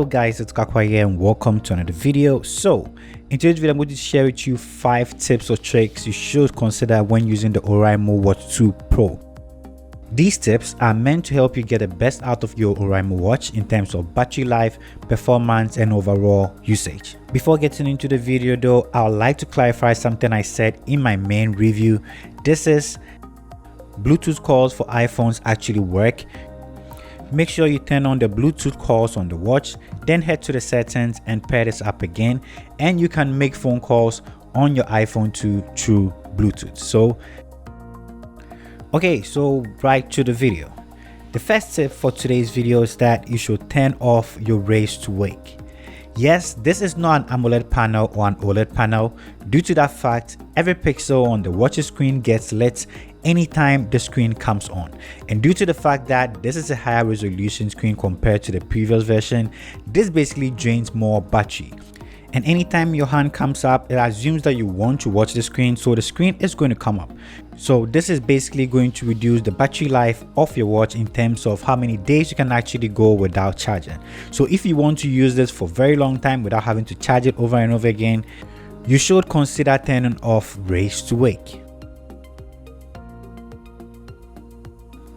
up guys, it's Rickaquaog here and welcome to another video. So in today's video I'm going to share with you 5 tips or tricks you should consider when using the Oraimo Watch 2 Pro. These tips are meant to help you get the best out of your Oraimo watch in terms of battery life, performance and overall usage. Before getting into the video though, I would like to clarify something I said in my main review. This is Bluetooth calls for iPhones actually work. Make sure you turn on the Bluetooth calls on the watch, then head to the settings and pair this up again, and you can make phone calls on your iPhone 2 through Bluetooth. So right to the video. The first tip for today's video is that you should turn off your race to wake. Yes, this is not an AMOLED panel or an OLED panel. Due to that fact, every pixel on the watch's screen gets lit anytime the screen comes on, and due to the fact that this is a higher resolution screen compared to the previous version, this basically drains more battery. And anytime your hand comes up, it assumes that you want to watch the screen, so the screen is going to come up. So this is basically going to reduce the battery life of your watch in terms of how many days you can actually go without charging. So if you want to use this for a very long time without having to charge it over and over again, you should consider turning off race to wake.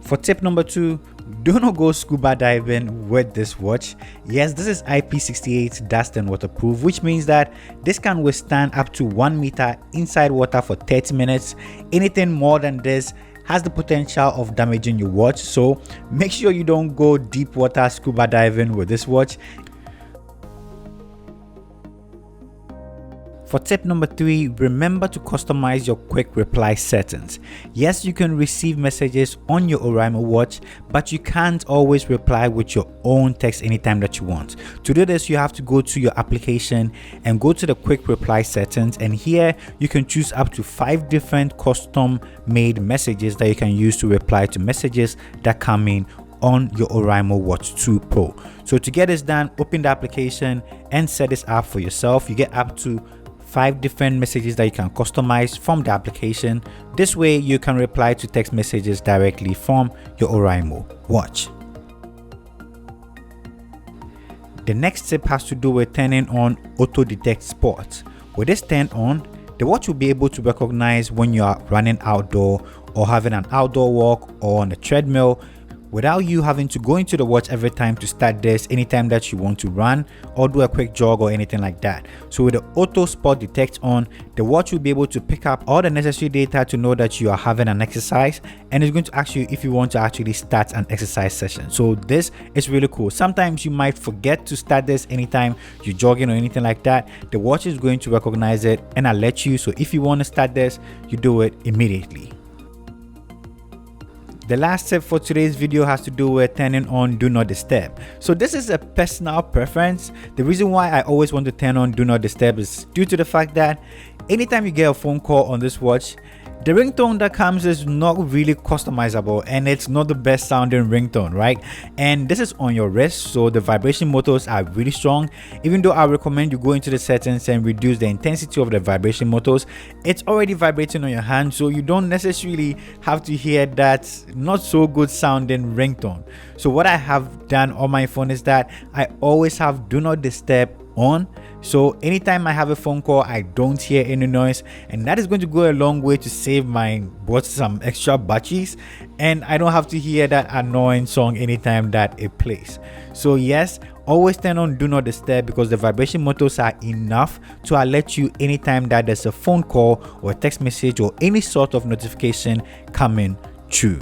For tip number 2, do not go scuba diving with this watch. Yes, this is IP68 dust and waterproof, which means that this can withstand up to 1 meter inside water for 30 minutes. Anything more than this has the potential of damaging your watch, so make sure you don't go deep water scuba diving with this watch. For tip number 3, remember to customize your quick reply settings. Yes, you can receive messages on your Oraimo watch, but you can't always reply with your own text anytime that you want. To do this, you have to go to your application and go to the quick reply settings, and here you can choose up to 5 different custom made messages that you can use to reply to messages that come in on your Oraimo Watch 2 Pro. So to get this done, open the application and set this up for yourself. You get up to 5 different messages that you can customize from the application. This way you can reply to text messages directly from your Oraimo watch. The next tip has to do with turning on Auto Detect Sport. With this turned on, the watch will be able to recognize when you are running outdoor or having an outdoor walk or on a treadmill, without you having to go into the watch every time to start this anytime that you want to run or do a quick jog or anything like that. So with the AutoSport Detect on, the watch will be able to pick up all the necessary data to know that you are having an exercise, and it's going to ask you if you want to actually start an exercise session. So this is really cool. Sometimes you might forget to start this anytime you're jogging or anything like that. The watch is going to recognize it and alert you, so if you want to start this, you do it immediately. The last tip for today's video has to do with turning on Do Not Disturb. So this is a personal preference. The reason why I always want to turn on Do Not Disturb is due to the fact that anytime you get a phone call on this watch, the ringtone that comes is not really customizable and it's not the best sounding ringtone, right? And this is on your wrist, so the vibration motors are really strong. Even though I recommend you go into the settings and reduce the intensity of the vibration motors, it's already vibrating on your hand, so you don't necessarily have to hear that not so good sounding ringtone. So what I have done on my phone is that I always have Do Not Disturb on, so anytime I have a phone call I don't hear any noise, and that is going to go a long way to save my watch some extra batteries, and I don't have to hear that annoying song anytime that it plays. So yes, always turn on Do Not Disturb because the vibration motors are enough to alert you anytime that there's a phone call or a text message or any sort of notification coming through.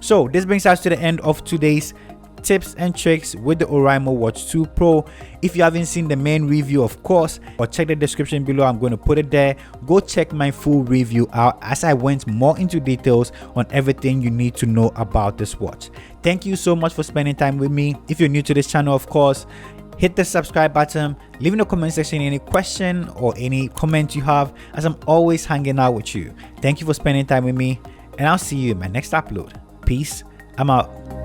So this brings us to the end of today's tips and tricks with the Oraimo Watch 2 Pro. If you haven't seen the main review, of course, or check the description below, I'm going to put it there. Go check my full review out as I went more into details on everything you need to know about this watch. Thank you so much for spending time with me. If you're new to this channel, of course, hit the subscribe button, leave in the comment section any question or any comment you have, as I'm always hanging out with you. Thank you for spending time with me, and I'll see you in my next upload. Peace. I'm out.